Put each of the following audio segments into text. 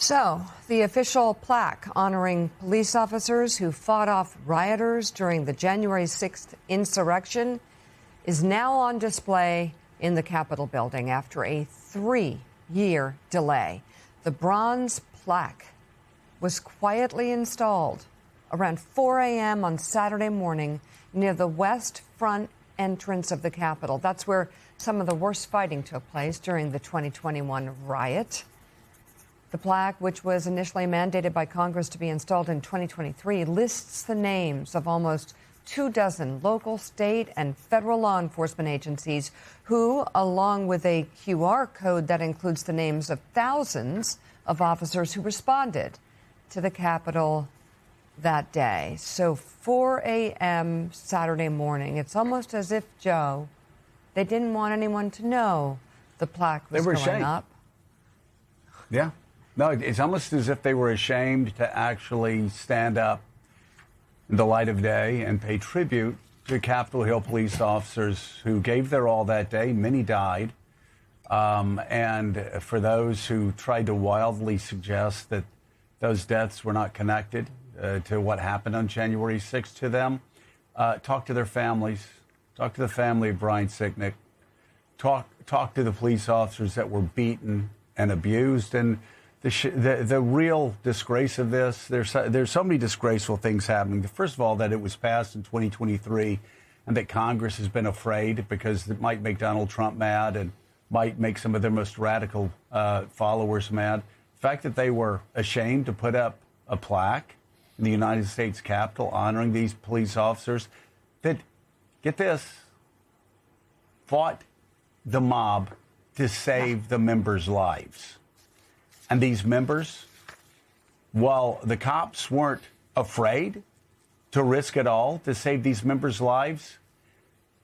So, the official plaque honoring police officers who fought off rioters during the January 6th insurrection is now on display in the Capitol building after a 3-year delay. The bronze plaque was quietly installed around 4 a.m. on Saturday morning near the west front entrance of the Capitol. That's where some of the worst fighting took place during the 2021 riot. The plaque, which was initially mandated by Congress to be installed in 2023, lists the names of almost 24 local, state, and federal law enforcement agencies who, along with a QR code that includes the names of thousands of officers who responded to the Capitol that day. So 4 a.m. Saturday morning, it's almost as if, Joe, they didn't want anyone to know the plaque was going up. Yeah. No, it's almost as if they were ashamed to actually stand up in the light of day and pay tribute to Capitol Hill police officers who gave their all that day. Many died. And for those who tried to wildly suggest that those deaths were not connected to what happened on January 6th to them, talk to their families, talk to the family of Brian Sicknick, talk to the police officers that were beaten and abused. And the real disgrace of this, there's so many disgraceful things happening. First of all, that it was passed in 2023 and that Congress has been afraid because it might make Donald Trump mad and might make some of their most radical followers mad. The fact that they were ashamed to put up a plaque in the United States Capitol honoring these police officers that, get this, fought the mob to save the members' lives. And these members, while the cops weren't afraid to risk it all to save these members' lives,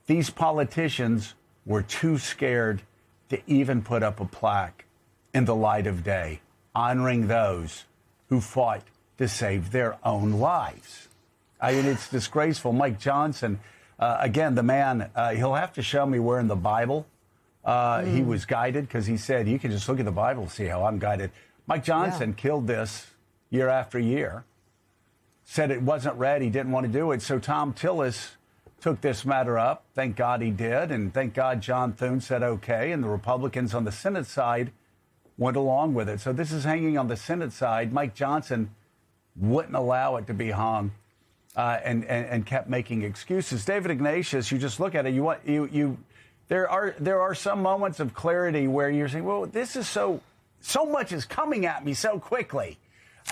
these politicians were too scared to even put up a plaque in the light of day, honoring those who fought to save their own lives. I mean, it's disgraceful. Mike Johnson, again, the man, he'll have to show me where in the Bible he was guided, because he said, you can just look at the Bible and see how I'm guided. Mike Johnson killed this year after year, said it wasn't ready, he didn't want to do it. So Tom Tillis took this matter up. Thank God he did. And thank God John Thune said okay. And the Republicans on the Senate side went along with it. So this is hanging on the Senate side. Mike Johnson wouldn't allow it to be hung and kept making excuses. David Ignatius, you just look at it. There are some moments of clarity where you're saying, well, this is so much is coming at me so quickly.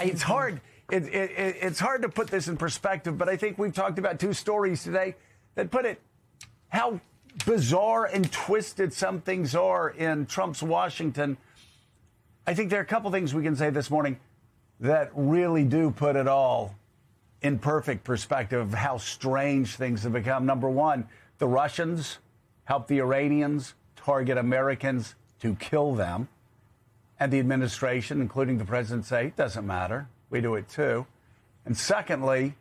It's hard. It's hard to put this in perspective, but I think we've talked about two stories today that put it how bizarre and twisted some things are in Trump's Washington. I think there are a couple things we can say this morning that really do put it all in perfect perspective of how strange things have become. Number one, the Russians help the Iranians target Americans to kill them. And the administration, including the president, say, it doesn't matter. We do it too. And secondly,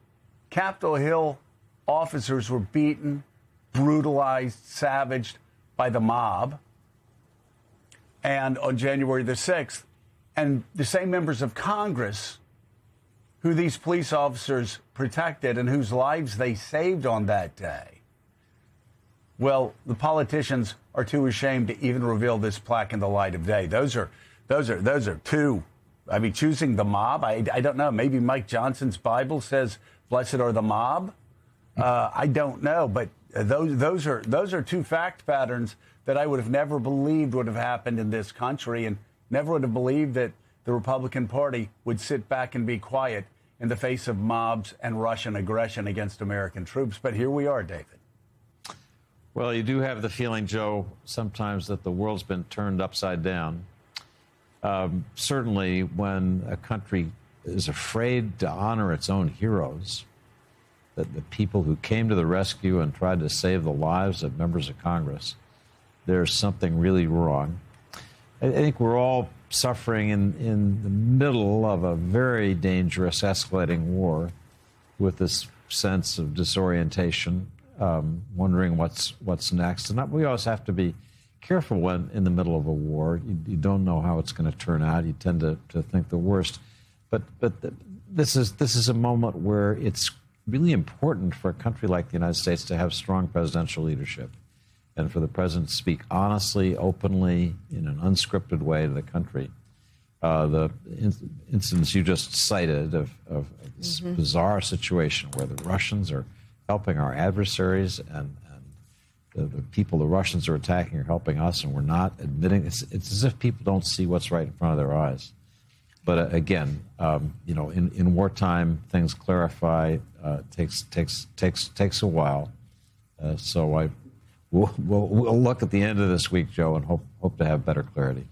Capitol Hill officers were beaten, brutalized, savaged by the mob. And on January the 6th, and the same members of Congress who these police officers protected and whose lives they saved on that day. Well, the politicians are too ashamed to even reveal this plaque in the light of day. Those are two. I mean, choosing the mob. I don't know. Maybe Mike Johnson's Bible says, "Blessed are the mob." I don't know, but those are two fact patterns that I would have never believed would have happened in this country, and never would have believed that the Republican Party would sit back and be quiet in the face of mobs and Russian aggression against American troops. But here we are, David. Well, you do have the feeling, Joe, sometimes that the world's been turned upside down. Certainly when a country is afraid to honor its own heroes, that the people who came to the rescue and tried to save the lives of members of Congress, there's something really wrong. I think we're all suffering in the middle of a very dangerous, escalating war with this sense of disorientation, wondering what's next. And we always have to be careful when in the middle of a war. You don't know how it's going to turn out. You tend to think the worst. But this is a moment where it's really important for a country like the United States to have strong presidential leadership, and for the president to speak honestly, openly, in an unscripted way to the country. The incidents you just cited of this bizarre situation where the Russians are helping our adversaries and the people the Russians are attacking are helping us, and we're not admitting. It's as if people don't see what's right in front of their eyes. But again, in wartime, things clarify. Takes a while. So we'll look at the end of this week, Joe, and hope to have better clarity.